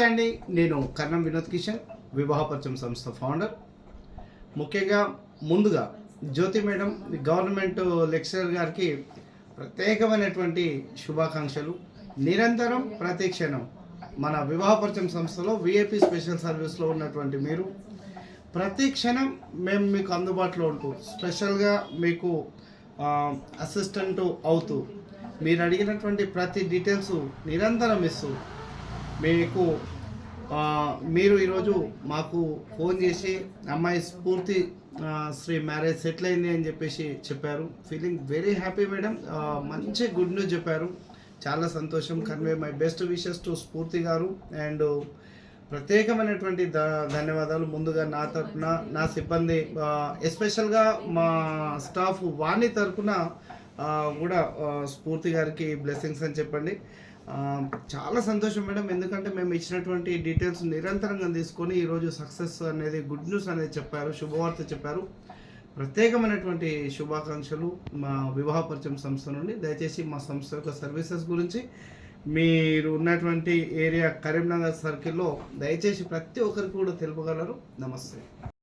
అండి, నేను కర్ణం వినోద్ కిషన్, వివాహ పరిచయం సంస్థ ఫౌండర్. ముఖ్యంగా ముందుగా జ్యోతి మేడం గవర్నమెంట్ లెక్చరర్ గారికి ప్రత్యేకమైనటువంటి శుభాకాంక్షలు. నిరంతరం ప్రతి క్షణం మన వివాహ పరిచయం సంస్థలో విఐపి స్పెషల్ సర్వీస్లో ఉన్నటువంటి మీరు ప్రతి క్షణం మేము మీకు అందుబాటులో ఉంటూ స్పెషల్గా మీకు అసిస్టెంట్ అవుతూ మీరు అడిగినటువంటి ప్రతి డీటెయిల్స్ నిరంతరం ఇస్తూ మీకు మీరు ఈరోజు మాకు ఫోన్ చేసి అమ్మాయి స్ఫూర్తి శ్రీ మ్యారేజ్ సెటిల్ అయింది అని చెప్పేసి చెప్పారు. Feeling very happy madam. మంచి గుడ్ న్యూస్ చెప్పారు, చాలా సంతోషం. Convey my best wishes to స్ఫూర్తి గారు అండ్ ప్రత్యేకమైనటువంటి ధన్యవాదాలు ముందుగా నా తరఫున, నా సిబ్బంది, ఎస్పెషల్గా మా స్టాఫ్ వాణి తరఫున కూడా స్ఫూర్తి గారికి బ్లెస్సింగ్స్ అని చెప్పండి. చాలా సంతోషం మేడం, ఎందుకంటే మేము ఇచ్చినటువంటి డీటెయిల్స్ నిరంతరంగా తీసుకొని ఈరోజు సక్సెస్ అనేది, గుడ్ న్యూస్ అనేది చెప్పారు, శుభవార్త చెప్పారు. ప్రత్యేకమైనటువంటి శుభాకాంక్షలు మా వివాహ పరిచయం సంస్థ నుండి. దయచేసి మా సంస్థ యొక్క సర్వీసెస్ గురించి మీరు ఉన్నటువంటి ఏరియా కరీంనగర్ సర్కిల్లో దయచేసి ప్రతి ఒక్కరికి కూడా తెలుపగలరు. నమస్తే.